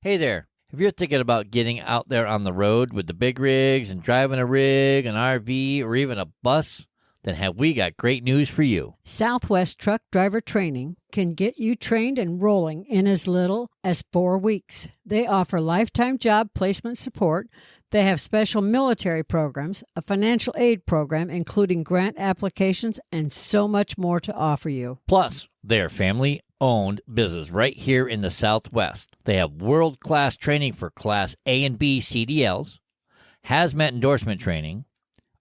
Hey there. If you're thinking about getting out there on the road with the big rigs and driving a rig, an RV, or even a bus, then have we got great news for you. Southwest Truck Driver Training can get you trained and rolling in as little as 4 weeks. They offer lifetime job placement support. They have special military programs, a financial aid program, including grant applications, and so much more to offer you. Plus, they're family-owned business right here in the Southwest. They have world-class training for Class A and B CDLs, hazmat endorsement training,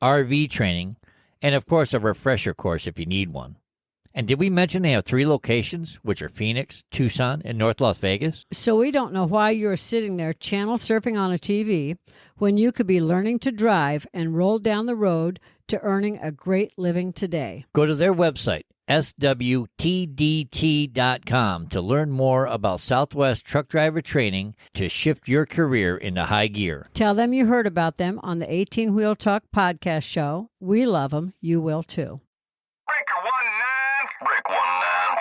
RV training, and, of course, a refresher course if you need one. And did we mention they have 3 locations, which are Phoenix, Tucson, and North Las Vegas? So we don't know why you're sitting there channel surfing on a TV when you could be learning to drive and roll down the road to earning a great living today. Go to their website, swtdt.com, to learn more about Southwest Truck Driver Training to shift your career into high gear. Tell them you heard about them on the 18 Wheel Talk podcast show. We love them. You will too. Break 19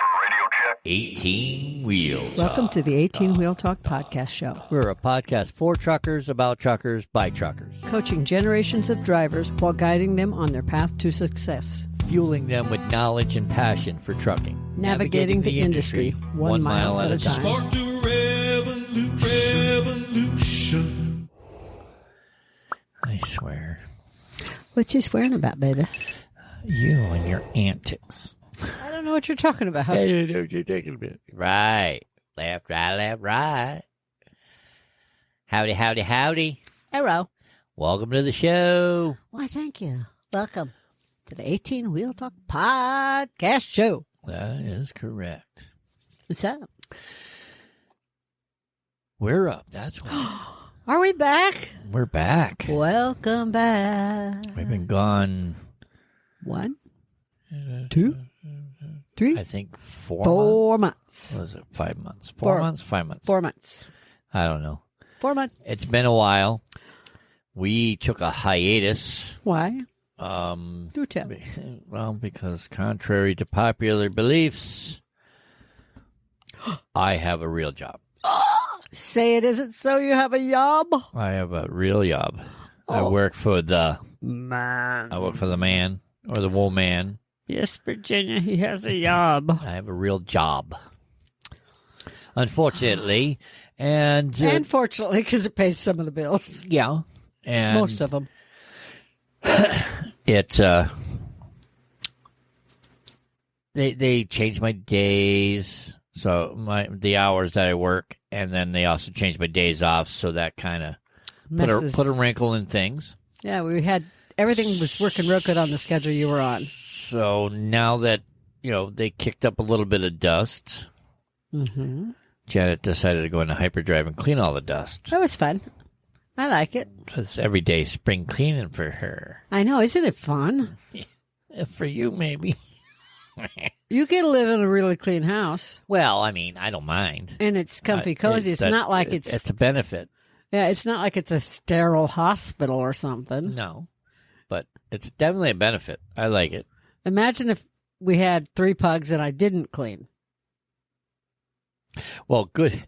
for radio check. 18 Wheels. Welcome to the 18 Wheel Talk podcast show. We're a podcast for truckers, about truckers, by truckers. Coaching generations of drivers while guiding them on their path to success. Fueling them with knowledge and passion for trucking. Navigating the industry 1 mile at a time. Spark the revolution. I swear. What's he swearing about, baby? You and your antics. I don't know what you're talking about. I don't know what you're talking about. Right. Left, right. Howdy, howdy, howdy. Hello. Welcome to the show. Why, thank you. Welcome to the 18 Wheel Talk podcast show. That is correct. What's up? We're up. That's what. Are we back? We're back. Welcome back. We've been gone. 1, 2, 3, I think 4 months. What was it? 5 months. 4 months? 5 months. 4 months. I don't know. 4 months. It's been a while. We took a hiatus. Why? Do tell. Well, because contrary to popular beliefs, I have a real job. Say it isn't so. You have a job. I have a real job. I work for the man. I work for the man or the woman. Yes, Virginia, he has a job. I have a real job. Unfortunately, and fortunately, because it pays some of the bills. yeah, and Most of them. It they changed my days, so the hours that I work, and then they also changed my days off, so that kind of put a wrinkle in things. Yeah, we had everything was working real good on the schedule you were on. So now that they kicked up a little bit of dust, Janet decided to go into hyperdrive and clean all the dust. That was fun. I like it. Because every day is spring cleaning for her. I know. Isn't it fun? For you, maybe. You get to live in a really clean house. Well, I mean, I don't mind. And it's comfy, cozy. It's not like it's... It's a benefit. Yeah, it's not like it's a sterile hospital or something. No. But it's definitely a benefit. I like it. Imagine if we had 3 pugs and I didn't clean. Well, good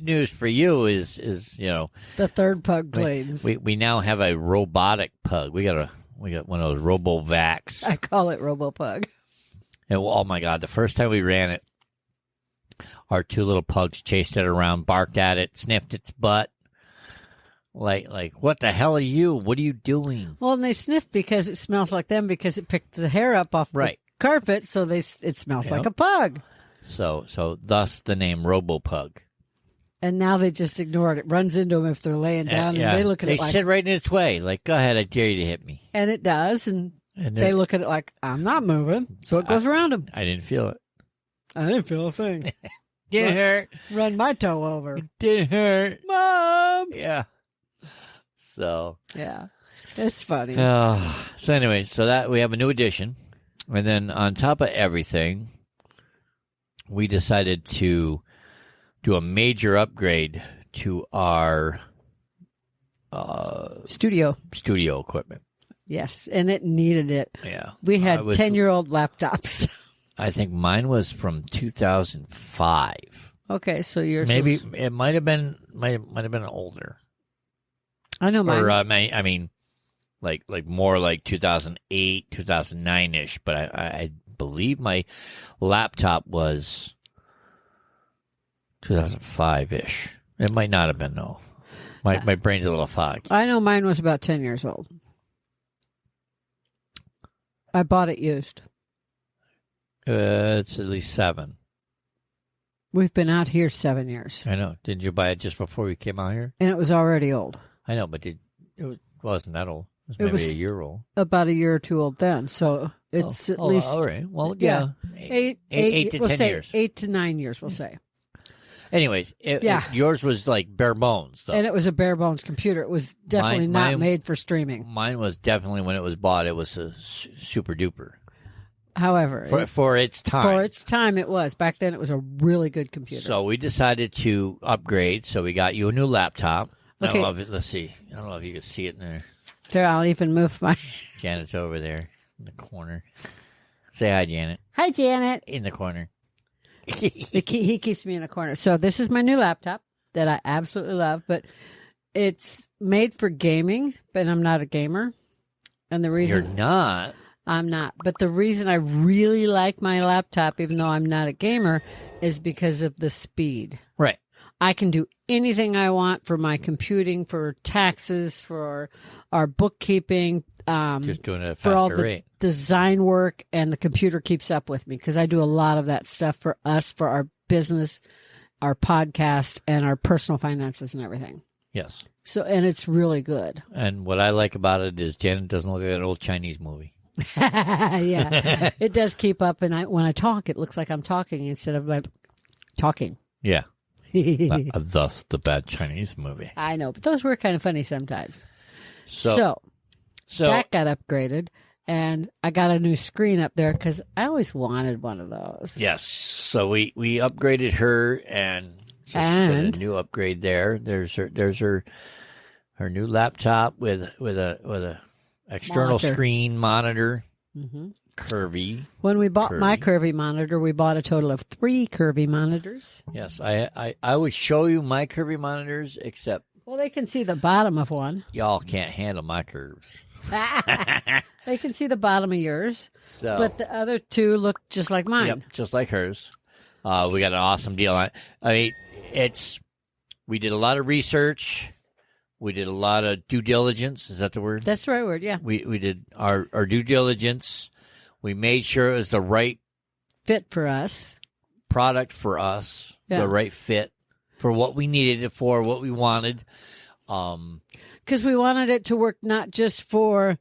news for you is the 3rd pug cleans. We now have a robotic pug. We got one of those RoboVacs. I call it RoboPug. And oh my God, the first time we ran it, our 2 little pugs chased it around, barked at it, sniffed its butt. Like, what the hell are you? What are you doing? Well, and they sniff because it smells like them because it picked the hair up off the carpet, so it smells like a pug. So thus the name RoboPug. And now they just ignore it. It runs into them if they're laying down, and they look at it like... They sit right in its way, like, go ahead, I dare you to hit me. And it does, and they look at it like, I'm not moving, so it goes around them. I didn't feel it. I didn't feel a thing. Didn't hurt. Run my toe over. It didn't hurt. Mom! Yeah. So... Yeah. It's funny. So anyway, that we have a new addition. And then on top of everything, we decided to do a major upgrade to our studio equipment. Yes, and it needed it. Yeah. We had 10-year-old laptops. I think mine was from 2005. Okay, so yours Maybe was... it might have been older. I know mine. Or I mean, like more like 2008, 2009-ish. But I believe my laptop was 2005-ish. It might not have been though. My brain's a little foggy. I know mine was about 10 years old. I bought it used. It's at least 7. We've been out here 7 years. I know. Didn't you buy it just before we came out here? And it was already old. I know, but wasn't that old. It was maybe a year old. About a year or two old then. So it's at least... all right. Well, yeah. 8 to 10 years. 8 to 9 years, we'll say. Anyways, yours was like bare bones, though. And it was a bare bones computer. It was definitely not made for streaming. Mine was definitely, when it was bought, it was a super duper. However, for its time. For its time, it was. Back then, it was a really good computer. So we decided to upgrade. So we got you a new laptop. Okay. I don't know if let's see. I don't know if you can see it in there. There, I'll even move my... Janet's over there in the corner. Say hi, Janet. Hi, Janet. In the corner. He keeps me in a corner. So this is my new laptop that I absolutely love, but it's made for gaming, but I'm not a gamer. And the reason... You're not? I'm not. But the reason I really like my laptop, even though I'm not a gamer, is because of the speed. Right. I can do anything I want for my computing, for taxes, for our bookkeeping. Just doing it at a for all faster the rate. design work, and the computer keeps up with me because I do a lot of that stuff for us, for our business, our podcast, and our personal finances and everything. Yes. So, and it's really good. And what I like about it is Janet doesn't look like an old Chinese movie. Yeah, it does keep up, and when I talk, it looks like I'm talking instead of like talking. Yeah. Thus, the bad Chinese movie. I know, but those were kind of funny sometimes. So that got upgraded, and I got a new screen up there because I always wanted one of those. Yes. So we upgraded her, and just got a new upgrade there. There's her new laptop with a external screen monitor. Mm-hmm. Curvy. When we bought my curvy monitor, we bought a total of 3 curvy monitors. Yes, I would show you my curvy monitors, except... Well, they can see the bottom of one. Y'all can't handle my curves. They can see the bottom of yours. So, but the other 2 look just like mine. Yep, just like hers. We got an awesome deal on it. I mean, we did a lot of research. We did a lot of due diligence. Is that the word? That's the right word, yeah. We did our due diligence. We made sure it was the right fit for us, product for us, the right fit for what we needed it for, what we wanted. Because we wanted it to work not just for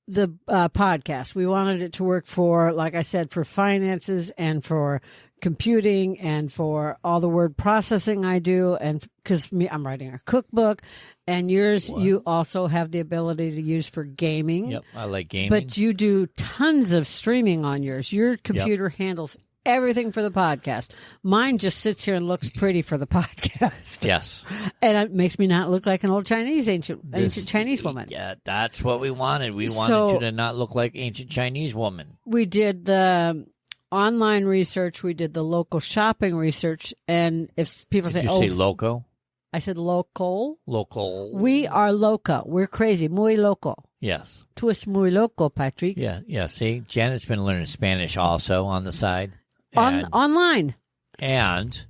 the podcast. We wanted it to work for, like I said, for finances and for computing and for all the word processing I do. And because I'm writing a cookbook. And yours, you also have the ability to use for gaming. Yep, I like gaming. But you do tons of streaming on yours. Your computer handles everything for the podcast. Mine just sits here and looks pretty for the podcast. Yes. And it makes me not look like an old ancient Chinese woman. Yeah, that's what we wanted. We wanted you to not look like ancient Chinese woman. We did the online research. We did the local shopping research. And if people Did you say loco? I said local. Local. We are loca. We're crazy. Muy loco. Yes. Tú es muy loco, Patrick. Yeah. See, Janet's been learning Spanish also on the side. Online. And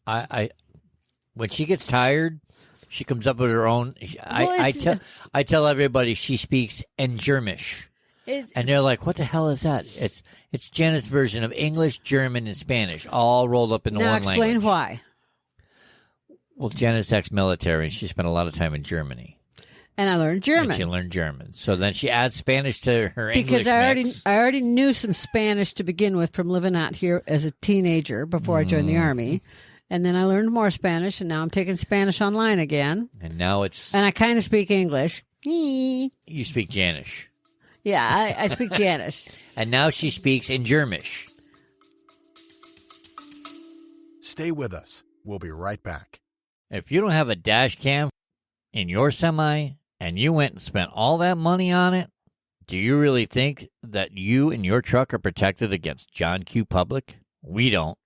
I when she gets tired, she comes up with her own. I tell everybody she speaks in Germish. And they're like, "What the hell is that?" It's Janet's version of English, German, and Spanish all rolled up into one language. Now explain why. Well, Janet's ex-military, and she spent a lot of time in Germany. And I learned German. And she learned German. So then she adds Spanish to her English because I already knew some Spanish to begin with from living out here as a teenager before I joined the Army. And then I learned more Spanish, and now I'm taking Spanish online again. And now it's... And I kind of speak English. You speak Janish. Yeah, I speak Janish. And now she speaks in Germish. Stay with us. We'll be right back. If you don't have a dash cam in your semi and you went and spent all that money on it, do you really think that you and your truck are protected against John Q. Public? We don't.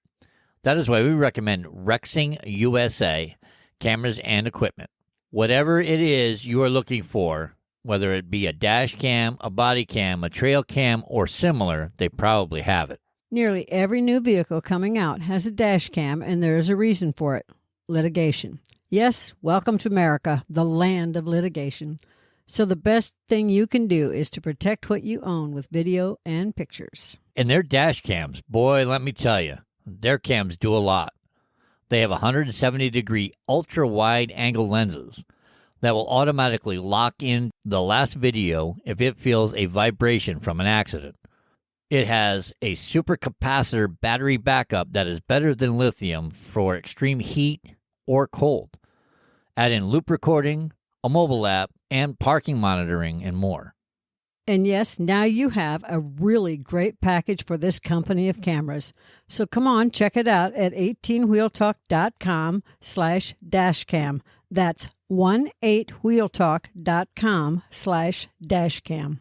That is why we recommend Rexing USA cameras and equipment. Whatever it is you are looking for, whether it be a dash cam, a body cam, a trail cam, or similar, they probably have it. Nearly every new vehicle coming out has a dash cam, and there is a reason for it: litigation. Yes, welcome to America, the land of litigation. So the best thing you can do is to protect what you own with video and pictures. And their dash cams, boy, let me tell you, their cams do a lot. They have 170-degree ultra-wide angle lenses that will automatically lock in the last video if it feels a vibration from an accident. It has a supercapacitor battery backup that is better than lithium for extreme heat or cold. Add in loop recording, a mobile app, and parking monitoring, and more. And yes, now you have a really great package for this company of cameras. So come on, check it out at 18wheeltalk.com/dashcam. That's 18wheeltalk.com/dashcam.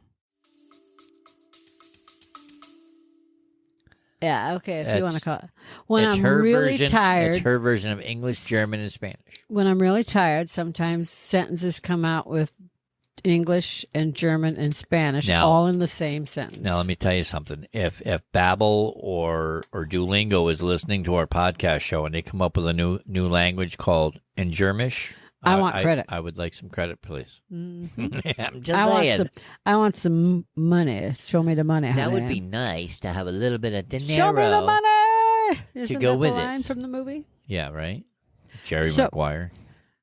Yeah, okay, if you want to call it. When I'm really tired. It's her version of English, German, and Spanish. When I'm really tired, sometimes sentences come out with English and German and Spanish all in the same sentence. Now, let me tell you something. If Babbel or Duolingo is listening to our podcast show and they come up with a new language called Germish, I want credit. I would like some credit, please. Mm-hmm. I'm just saying. I want some money. Show me the money. That would be nice to have a little bit of dinero. Show me the money. Isn't to go that with the line it from the movie? Yeah, right. Jerry Maguire.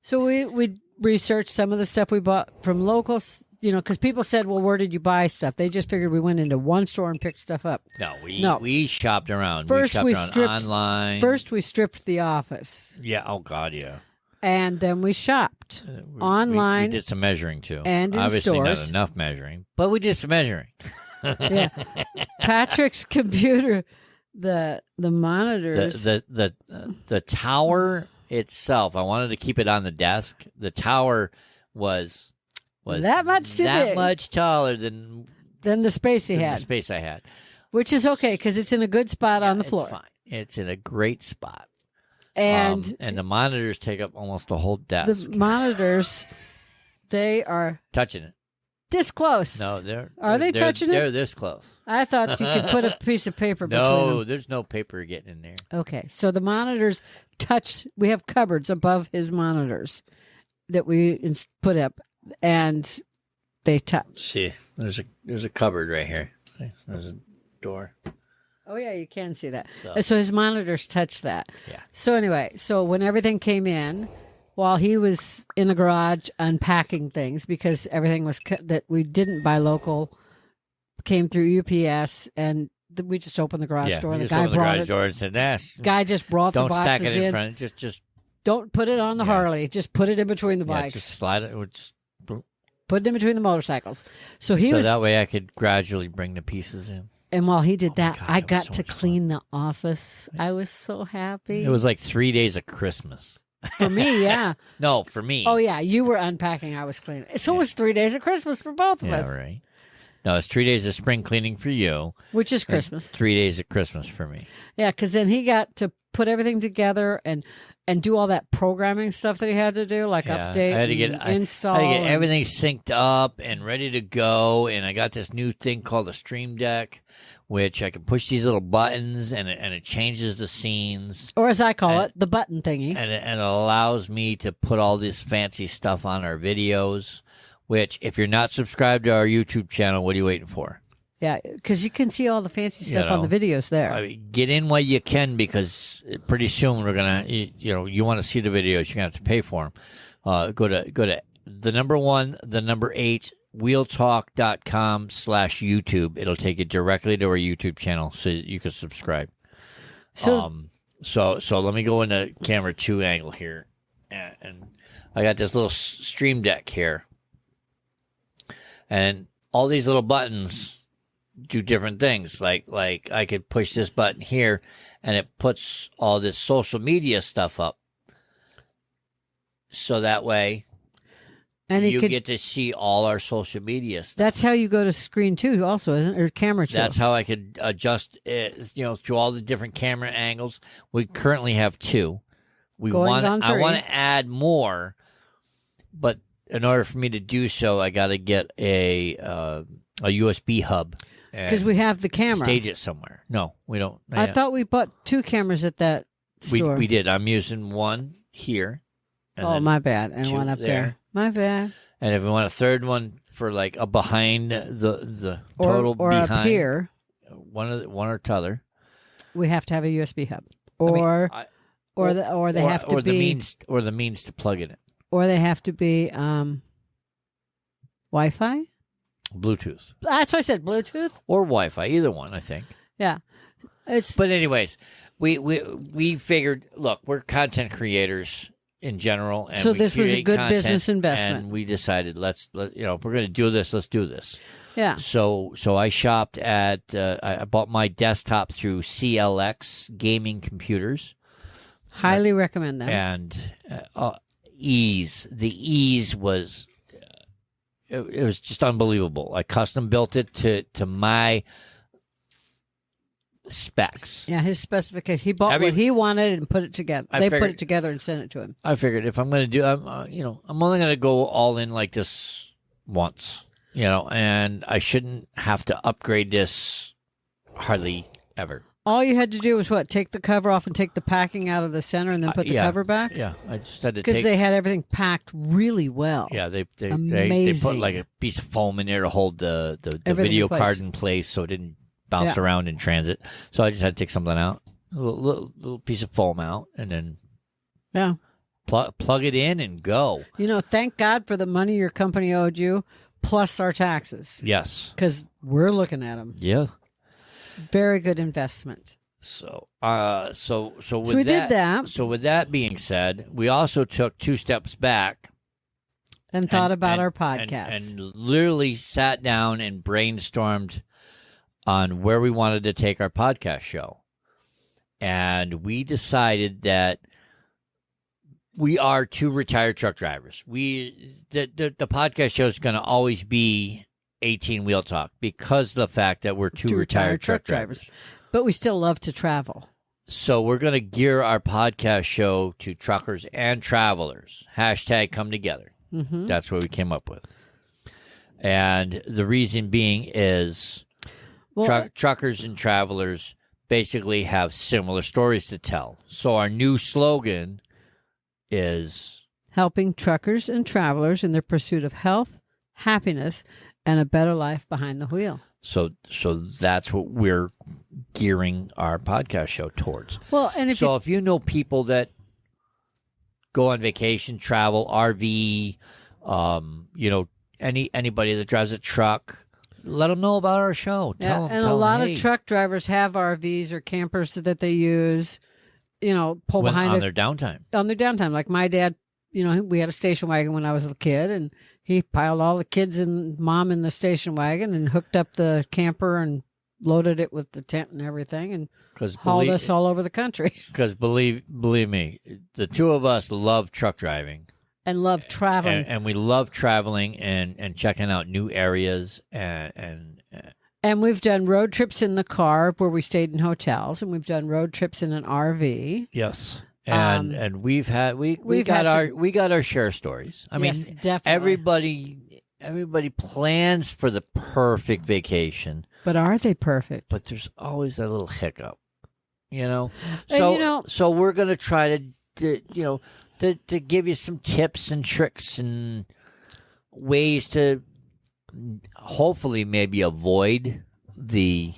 So we researched some of the stuff we bought from locals, because people said, well, where did you buy stuff? They just figured we went into one store and picked stuff up. No, we shopped around. First, we shopped around online. First, we stripped the office. Yeah, oh, God, yeah. And then we shopped online. We did some measuring, too. And in Obviously stores. not enough measuring, but we did some measuring. Yeah. Patrick's computer, the monitors. The tower itself, I wanted to keep it on the desk. The tower was that much too big. Much taller than the space he had. The space I had. Which is okay, because it's in a good spot on the floor. It's fine. It's in a great spot. And the monitors take up almost the whole desk. The monitors, they are touching it. This close. No, they're touching it? They're this close. I thought you could put a piece of paper between them. No, there's no paper getting in there. Okay, so the monitors touch. We have cupboards above his monitors that we put up, and they touch. See, there's a cupboard right here. There's a door. Oh, yeah, you can see that. So his monitors touch that. Yeah. So anyway, when everything came in, while he was in the garage unpacking things, because everything was that we didn't buy local, came through UPS, and we just opened the garage door. And the guy brought it. Door and said, Guy just brought the boxes in. Don't stack it in front. Just don't put it on the Harley. Just put it in between the bikes. Just slide it. Put it in between the motorcycles. So that way I could gradually bring the pieces in. And while he did that, God, I got so to clean the office. I was so happy. It was like 3 days of Christmas. For me, yeah. No, for me. Oh, yeah. You were unpacking. I was cleaning. So it was 3 days of Christmas for both of us. Yeah, right. No, it's 3 days of spring cleaning for you. Which is Christmas. 3 days of Christmas for me. Yeah, because then he got to put everything together and do all that programming stuff that he had to do, like update install. I had to get everything synced up and ready to go. And I got this new thing called a Stream Deck, which I can push these little buttons and it changes the scenes. Or as I call it, the button thingy. And it allows me to put all this fancy stuff on our videos, which if you're not subscribed to our YouTube channel, what are you waiting for? Yeah, because you can see all the fancy stuff on the videos there. I mean, get in while you can, because pretty soon we're going to, you want to see the videos, you're going to have to pay for them. Go to the number 1, the number 8, wheeltalk.com/YouTube. It'll take you directly to our YouTube channel so you can subscribe. So let me go into camera 2 angle here. And I got this little Stream Deck here. And all these little buttons do different things. Like I could push this button here and it puts all this social media stuff up. So that way And you get to see all our social media stuff. That's how you go to screen 2 also, isn't it? Or camera 2. That's how I could adjust it, through all the different camera angles. We currently have 2. I want to add more, but in order for me to do so, I got to get a USB hub. Because we have the camera. Stage it somewhere. No, we don't. I thought we bought 2 cameras at that store. We did. I'm using one here. Oh, my bad. And one up there. My bad. And if we want a third one for like a behind the total or behind, up here, one or t'other, we have to have a USB hub, or they have to be the means to plug it in, or they have to be Wi-Fi, Bluetooth. That's what I said, Bluetooth or Wi-Fi, either one, I think. Yeah, But anyways, we figured. Look, we're content creators in general, and so this was a good business investment. And we decided if we're going to do this, let's do this. Yeah. So I shopped at I bought my desktop through CLX Gaming Computers. Highly recommend them. And ease. The ease was it was just unbelievable. I custom built it to my specs. Yeah, his specification. He bought what he wanted and put it together. They put it together and sent it to him. I figured if I'm going to do, I'm only going to go all in like this once, and I shouldn't have to upgrade this hardly ever. All you had to do was what? Take the cover off and take the packing out of the center and then put the cover back? Yeah, I just had to because they had everything packed really well. Yeah, they put like a piece of foam in there to hold the video card in place so it didn't bounce around in transit. So I just had to take something out, a little piece of foam out, and then plug it in and go. Thank God for the money your company owed you, plus our taxes. Yes, because we're looking at them. Yeah. Very good investment. So with we did that. So with that being said, we also took 2 steps back and thought about our podcast and literally sat down and brainstormed on where we wanted to take our podcast show. And we decided that we are 2 retired truck drivers. The podcast show is going to always be 18 Wheel Talk because of the fact that we're 2 retired truck drivers. But we still love to travel. So we're going to gear our podcast show to truckers and travelers. # come together. Mm-hmm. That's what we came up with. And the reason being is truckers and travelers basically have similar stories to tell. So our new slogan is helping truckers and travelers in their pursuit of health, happiness, and a better life behind the wheel. So that's what we're gearing our podcast show towards. Well, and if you know people that go on vacation, travel, RV, anybody that drives a truck, let them know about our show. Tell them, a lot of truck drivers have RVs or campers that they use. On their downtime. On their downtime, like my dad. We had a station wagon when I was a kid, and he piled all the kids and mom in the station wagon and hooked up the camper and loaded it with the tent and everything and hauled us all over the country. Because believe me, the 2 of us love truck driving. And love traveling. And we love traveling and checking out new areas. And we've done road trips in the car where we stayed in hotels, and we've done road trips in an RV. Yes. And we got our share of stories. I mean, definitely. everybody plans for the perfect vacation. But are they perfect? But there's always that little hiccup, So we're gonna try to give you some tips and tricks and ways to hopefully maybe avoid the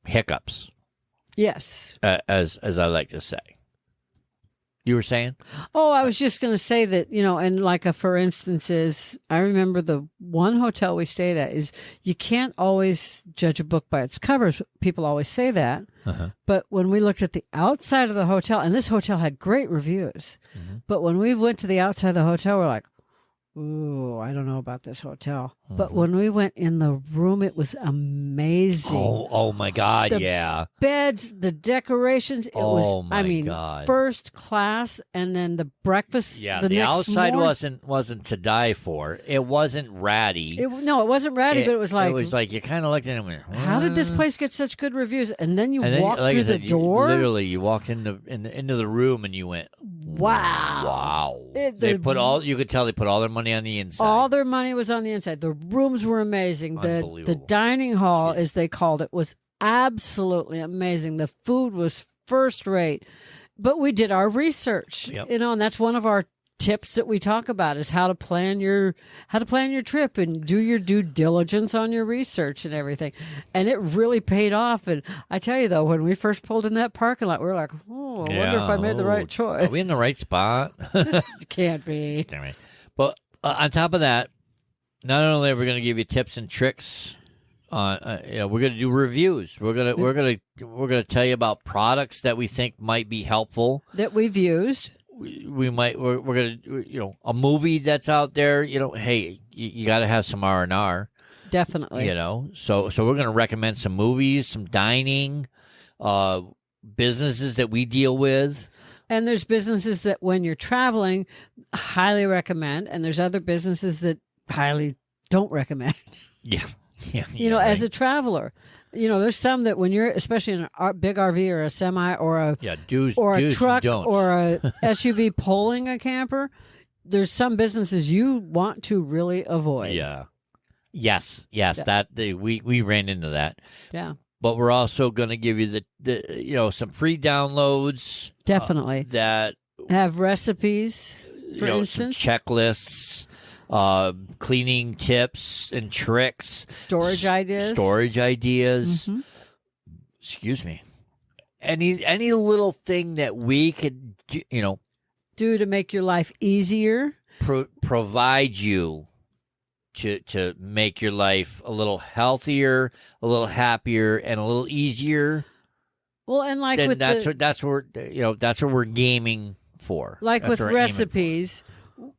hiccups. Yes, as I like to say. You were saying? Oh, I was just going to say that, and like for instance is, I remember the one hotel we stayed at is you can't always judge a book by its covers. People always say that. Uh-huh. But when we looked at the outside of the hotel, and this hotel had great reviews, but when we went to the outside of the hotel, we're like, Ooh, I don't know about this hotel. But when we went in the room, it was amazing. Oh my God, The yeah. Beds, the decorations, it Oh, was, my I mean, God. first class. And then the breakfast. Yeah, the the next outside morning, wasn't to die for. It wasn't ratty. No, it wasn't ratty, but it was like, you kind of looked at it and went, how did this "What?" place get such good reviews? And then you And then, walk like I through the said, door. literally, you walked into the room and you went, Wow. wow. The- You could tell they put all their money on the inside. All their money was on the inside. The rooms were amazing. The Unbelievable. dining hall, as they called it, was absolutely amazing. The food was first rate. But we did our research, Yep. and that's one of our tips that we talk about is how to plan your trip and do your due diligence on your research and everything. And it really paid off. And I tell you though, when we first pulled in that parking lot, we were like, oh, I wonder if I made the right choice. Are we in the right spot? This can't be. Damn it. But on top of that, not only are we going to give you tips and tricks on, we're going to do reviews. We're going to tell you about products that we think might be helpful. That we've used. We're going to, a movie that's out there. Hey, you got to have some R&R. Definitely. So we're going to recommend some movies, some dining, businesses that we deal with. And there's businesses that when you're traveling, highly recommend, and there's other businesses that highly don't recommend. Yeah. As a traveler, there's some that when you're, especially in a big RV or a semi or a do's a truck and don'ts. or a SUV pulling a camper, there's some businesses you want to really avoid. Yeah. Yes. Yeah. We ran into that. Yeah. But we're also going to give you the some free downloads. Definitely. That have recipes, for instance. some checklists, cleaning tips and tricks. Storage ideas. Mm-hmm. Excuse me. Any little thing that we could, do to make your life easier. Provide you to make your life a little healthier, a little happier, and a little easier. Well, and like then with that's what we're gaming for. Like that's with what we're aiming recipes,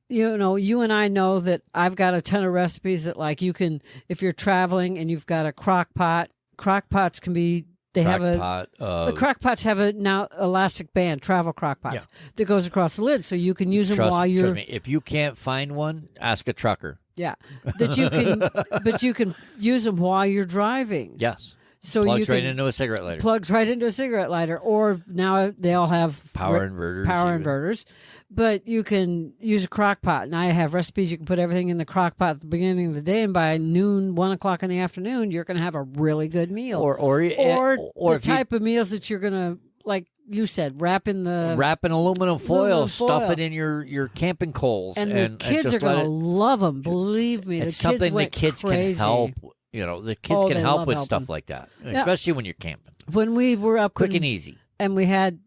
you and I know that I've got a ton of recipes that like you can, if you're traveling and you've got a crock pot. Crock pots can be. They have the crock pots have a now elastic band, travel crock pots that goes across the lid, so you can use them while you're. Trust me, if you can't find one, ask a trucker. Yeah, that you can, but you can use them while you're driving. Yes. So plugs you right into a cigarette lighter. Plugs right into a cigarette lighter, or now they all have power inverters. Inverters, but you can use a crock pot. And I have recipes. You can put everything in the crock pot at the beginning of the day, and by noon, 1 o'clock in the afternoon, you're going to have a really good meal. Or the type of meals that you're going to, like you said, wrap in aluminum foil, stuff it in your camping coals, and the kids are going to love them. Believe me, it's the kids something went the kids crazy. can help. The kids can help with stuff like that, especially when you're camping. When we were up quick and easy, and we had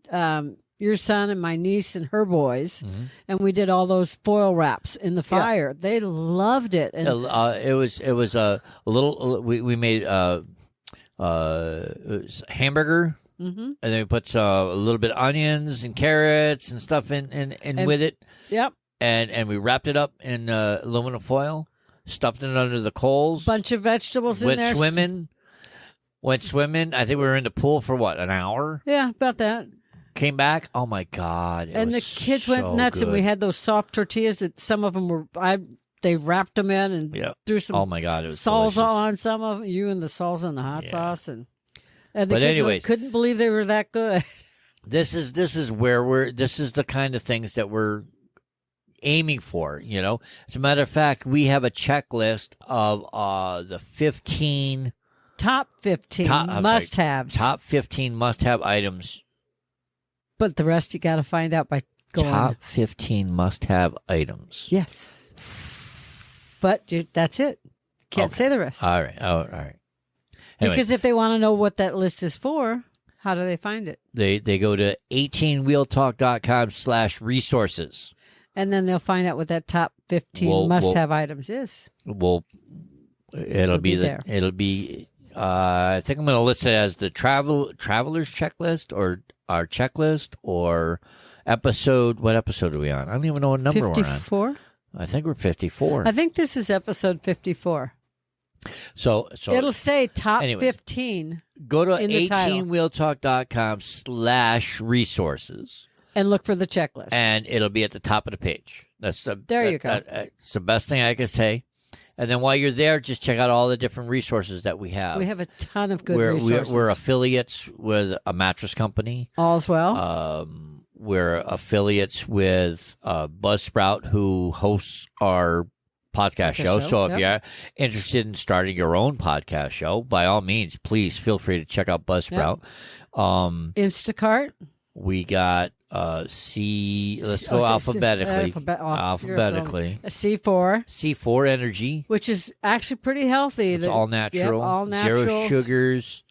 your son and my niece and her boys, and we did all those foil wraps in the fire. They loved it, and it was a little. We made hamburger, and then we put a little bit of onions and carrots and stuff in with it. Yep, and we wrapped it up in aluminum foil. Stuffed it under the coals. Bunch of vegetables in there. Went swimming. I think we were in the pool for an hour? Yeah, about that. Came back. Oh my God! And the kids went nuts. Good. And we had those soft tortillas that some of them were. They wrapped them in and threw some. Oh my God! It was salsa delicious. on some of them. You and the salsa and the hot sauce and the but kids anyways, couldn't believe they were that good. This is where this is the kind of things that we're aiming for, As a matter of fact, we have a checklist of the 15 top 15 must-haves. Top 15 must-have items. But the rest you got to find out by going. Top 15 must-have items. Yes. But that's it. Can't say the rest. All right. All right. Anyway, because if they want to know what that list is for, how do they find it? They go to 18wheeltalk.com/resources. And then they'll find out what that top 15 must-have items is. Well, it'll be there. It'll be. I think I'm going to list it as the traveler's checklist or our checklist or episode. What episode are we on? I don't even know what number 54? we're on. I think we're 54. I think this is episode 54. So It'll say top anyways, 15 go to in the title. 18wheeltalk.com/resources. And look for the checklist. And it'll be at the top of the page. There you go. It's the best thing I can say. And then while you're there, just check out all the different resources that we have. We have a ton of good resources. We're affiliates with a mattress company. All's well. We're affiliates with Buzzsprout, who hosts our podcast show. So if you're interested in starting your own podcast show, by all means, please feel free to check out Buzzsprout. Instacart. We got let's go alphabetically. Alphabetically. C4 Energy, which is actually pretty healthy. It's all natural. Yep, all natural. Zero sugars.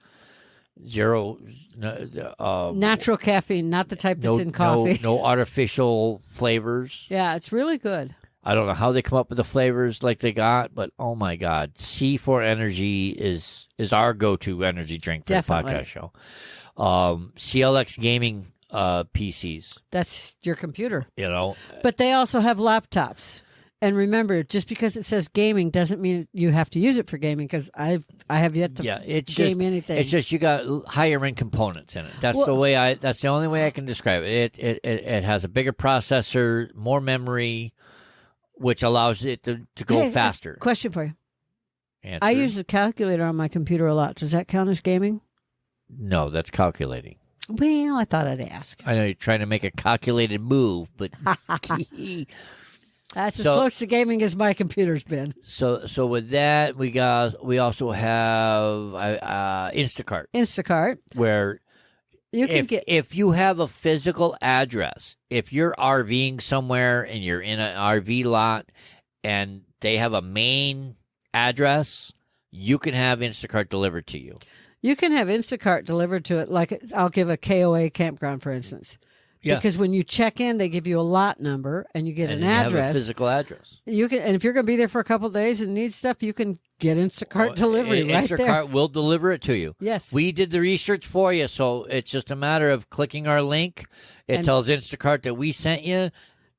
Natural caffeine, not the type that's in coffee. No artificial flavors. Yeah, it's really good. I don't know how they come up with the flavors like they got, but oh my God, C4 Energy is our go-to energy drink for Definitely. the podcast show. CLX Gaming PCs. That's your computer. But they also have laptops. And remember, just because it says gaming doesn't mean you have to use it for gaming, because I have yet to game anything. It's just you got higher end components in it. That's the only way I can describe it. It has a bigger processor, more memory, which allows it to go faster. Question for you. Answer. I use a calculator on my computer a lot. Does that count as gaming? No, that's calculating. Well, I thought I'd ask. I know you're trying to make a calculated move, but that's as close to gaming as my computer's been. So with that, we also have Instacart. Instacart, where you can if you have a physical address, if you're RVing somewhere and you're in an RV lot and they have a main address, you can have Instacart delivered to you. You can have Instacart delivered to it. Like, I'll give a KOA campground, for instance. Yeah. Because when you check in, they give you a lot number and you get an address. You have a physical address. And if you're going to be there for a couple of days and need stuff, you can get Instacart delivery right there. Instacart will deliver it to you. Yes. We did the research for you, so it's just a matter of clicking our link. It tells Instacart that we sent you.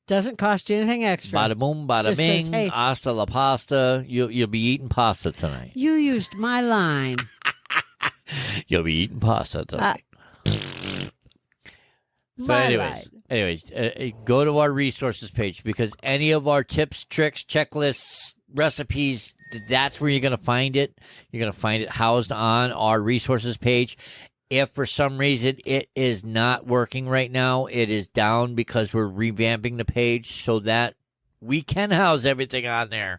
Doesn't cost you anything extra. Bada boom, bada just bing, says, hey, hasta la pasta. You'll be eating pasta tonight. You used my line. You'll be eating pasta tonight. So anyways, go to our resources page, because any of our tips, tricks, checklists, recipes, that's where you're going to find it. You're going to find it housed on our resources page. If for some reason it is not working right now, it is down because we're revamping the page so that we can house everything on there.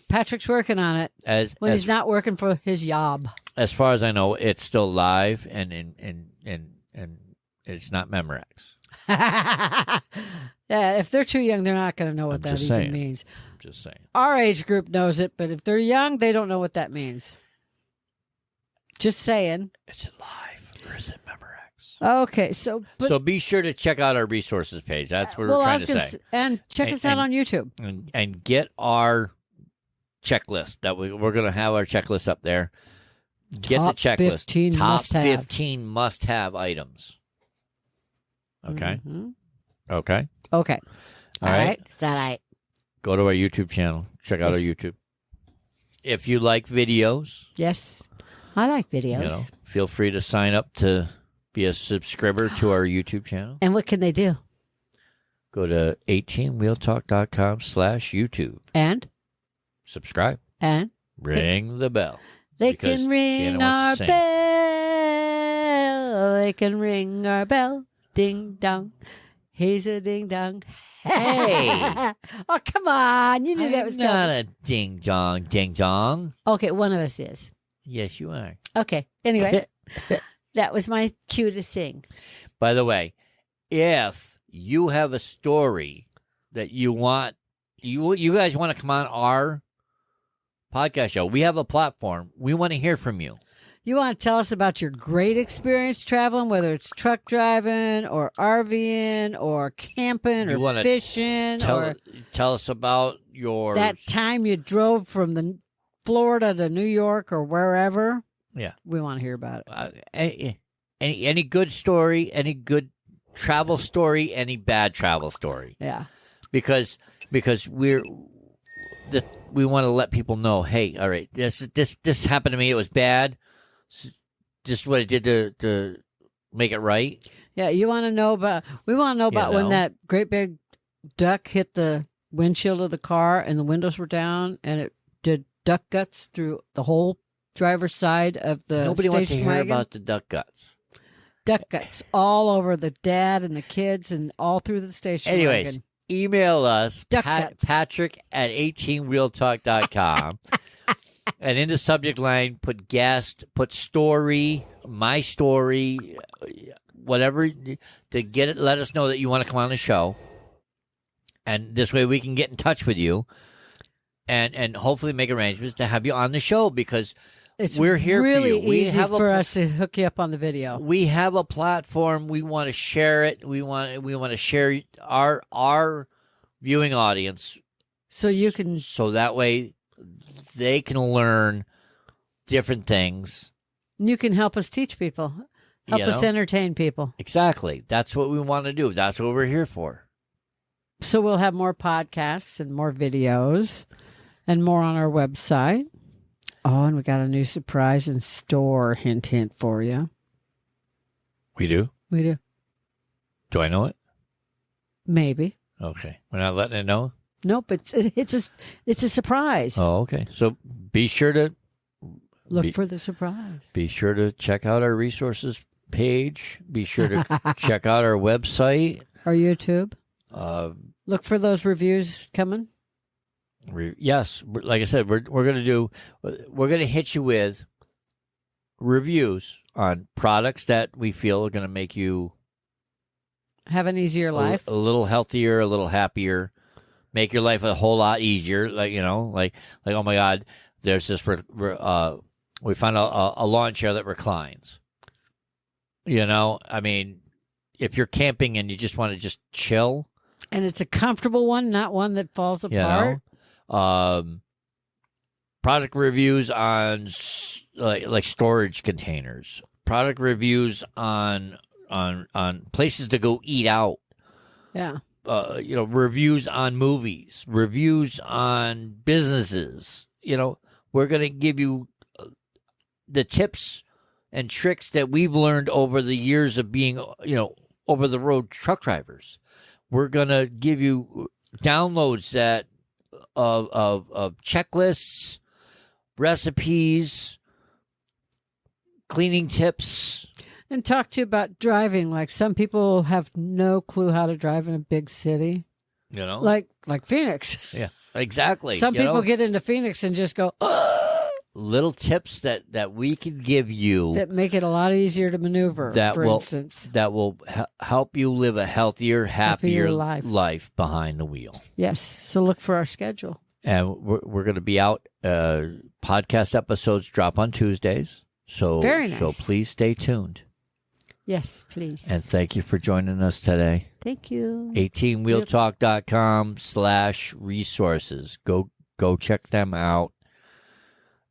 Patrick's working on it when he's not working for his job. As far as I know, it's still live and it's not Memorex. Yeah, if they're too young, they're not going to know what that even means. I'm just saying. Our age group knows it, but if they're young, they don't know what that means. Just saying. Is it live or is it Memorex? Okay, so be sure to check out our resources page. That's what we're trying to say. And check us out on YouTube. And get our checklist. That we're going to have our checklist up there. Get Top the checklist. 15 Top must-have. 15 must-have items. Okay? Mm-hmm. Okay? Okay. All right. Is that right? Go to our YouTube channel. Check out our YouTube. If you like videos. Yes. I like videos. Feel free to sign up to be a subscriber to our YouTube channel. And what can they do? Go to 18wheeltalk.com/YouTube. And? Subscribe. And? Ring the bell. They can ring our bell. They can ring our bell. Ding dong. He's a ding dong. Hey. Oh, come on. You knew that was coming. not a ding dong, ding dong. Okay, one of us is. Yes, you are. Okay. Anyway, that was my cue to sing. By the way, if you have a story that you want, you guys want to come on our podcast show, we have a platform. We want to hear from you. You want to tell us about your great experience traveling, whether it's truck driving or RVing or camping or fishing. Tell us about that time you drove from Florida to New York or wherever. Yeah. We want to hear about it. Any good story, any good travel story, any bad travel story. Yeah. because we want to let people know, hey, all right, this happened to me. It was bad. This is what it did to make it right. Yeah, we want to know about when that great big duck hit the windshield of the car and the windows were down and it did duck guts through the whole driver's side of the Nobody wants to station hear wagon. about the duck guts. Duck guts all over the dad and the kids and all through the station Anyways, wagon. email us, Duck guts. Patrick at 18wheeltalk.com. And in the subject line, put guest, put story, my story, whatever, to get it. Let us know that you want to come on the show. And this way we can get in touch with you and hopefully make arrangements to have you on the show, because we're here really for you. We easy have for us to hook you up on the video. We have a platform. We want to share it. We want to share our viewing audience, So you can so that way they can learn different things. help us teach people. Help us entertain people. Exactly. That's what we want to do. That's what we're here for. So we'll have more podcasts and more videos and more on our website. Oh, and we got a new surprise in store, hint, hint, for you. We do? We do. Do I know it? Maybe. Okay. We're not letting it know? Nope, it's a surprise. Oh, okay. So be sure to Look for the surprise. Be sure to check out our resources page. Be sure to check out our website. Our YouTube. Look for those reviews coming. Yes, like I said, we're going to hit you with reviews on products that we feel are going to make you have an easier life, a little healthier, a little happier, make your life a whole lot easier. Like oh my God, there's this. We found a lawn chair that reclines. I mean, if you're camping and you just want to just chill, and it's a comfortable one, not one that falls apart. Product reviews on like storage containers, product reviews on places to go eat out. Yeah. Reviews on movies, reviews on businesses. We're going to give you the tips and tricks that we've learned over the years of being, over the road truck drivers. We're going to give you downloads of checklists, recipes, cleaning tips. And talk to you about driving. Like some people have no clue how to drive in a big city. Like Phoenix. Yeah, exactly. Some people get into Phoenix and just go, little tips that we can give you that make it a lot easier to maneuver, instance. That will help you live a healthier, happier life behind the wheel. Yes. So look for our schedule. And we're going to be out. Podcast episodes drop on Tuesdays. So, very nice. So please stay tuned. Yes, please. And thank you for joining us today. Thank you. 18wheeltalk.com/resources. Go check them out.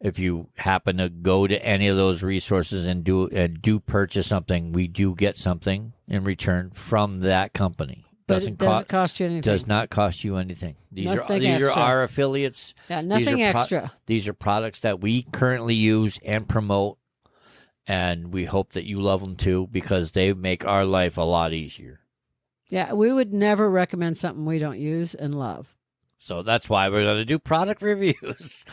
If you happen to go to any of those resources and do purchase something, we do get something in return from that company. But it doesn't cost you anything. Does not cost you anything. These nothing are our affiliates. Yeah, nothing extra. These are products that we currently use and promote, and we hope that you love them too, because they make our life a lot easier. Yeah, we would never recommend something we don't use and love. So that's why we're going to do product reviews.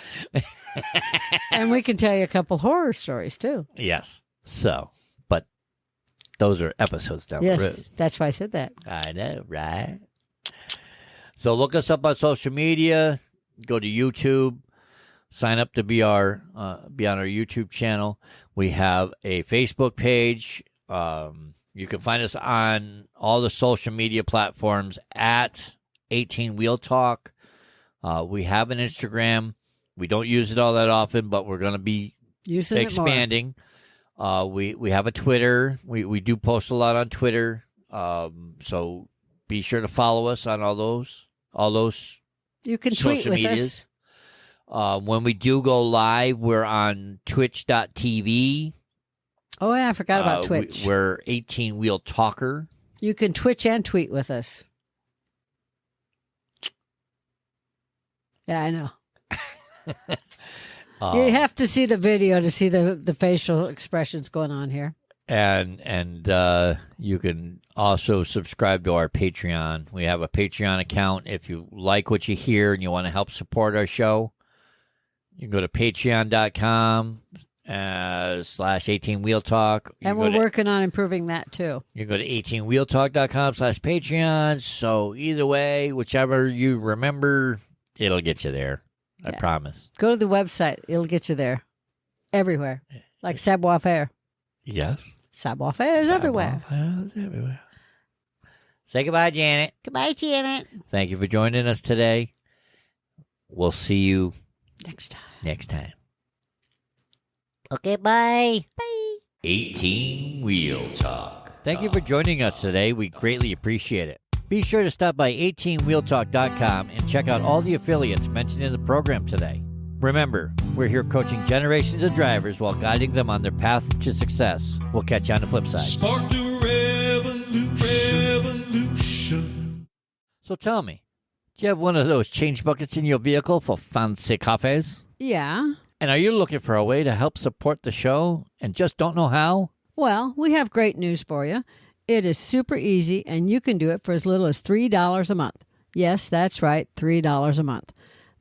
And we can tell you a couple horror stories, too. Yes. So, but those are episodes down the road. Yes, that's why I said that. I know, right? So look us up on social media. Go to YouTube. Sign up to be on our YouTube channel. We have a Facebook page. You can find us on all the social media platforms at 18 Wheel Talk. We have an Instagram. We don't use it all that often, but we're going to be expanding. We have a Twitter. We do post a lot on Twitter. So be sure to follow us on all those you can social tweet with medias. Us. When we do go live, we're on twitch.tv. Oh, yeah, I forgot about Twitch. We're 18 Wheel Talker. You can Twitch and tweet with us. Yeah, I know. You have to see the video to see the facial expressions going on here. And you can also subscribe to our Patreon. We have a Patreon account. If you like what you hear and you want to help support our show, you can go to patreon.com /18 Wheel Talk. And we're working on improving that too. You can go to 18wheeltalk.com /Patreon. So either way, whichever you remember, it'll get you there. I promise. Go to the website. It'll get you there. Everywhere. Like Savoir Faire. Yes. Savoir Faire is everywhere. Say goodbye, Janet. Goodbye, Janet. Thank you for joining us today. We'll see you next time. Okay, bye. Bye. 18 Wheel Talk. Thank you for joining us today. We greatly appreciate it. Be sure to stop by 18wheeltalk.com and check out all the affiliates mentioned in the program today. Remember, we're here coaching generations of drivers while guiding them on their path to success. We'll catch you on the flip side. Spark the revolution. So tell me, do you have one of those change buckets in your vehicle for fancy coffees? Yeah. And are you looking for a way to help support the show and just don't know how? Well, we have great news for you. It is super easy, and you can do it for as little as $3 a month. Yes, that's right, $3 a month.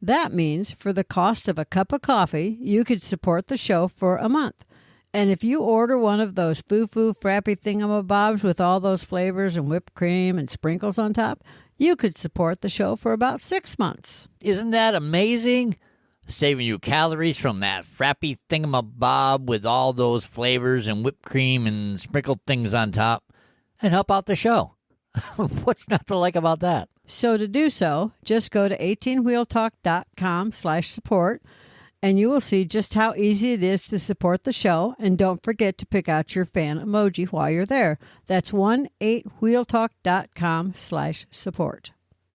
That means for the cost of a cup of coffee, you could support the show for a month. And if you order one of those foo-foo frappy thingamabobs with all those flavors and whipped cream and sprinkles on top, you could support the show for about 6 months. Isn't that amazing? Saving you calories from that frappy thingamabob with all those flavors and whipped cream and sprinkled things on top, and help out the show. What's not to like about that? So to do so, just go to 18wheeltalk.com/support, and you will see just how easy it is to support the show. And don't forget to pick out your fan emoji while you're there. That's 18wheeltalk.com/support.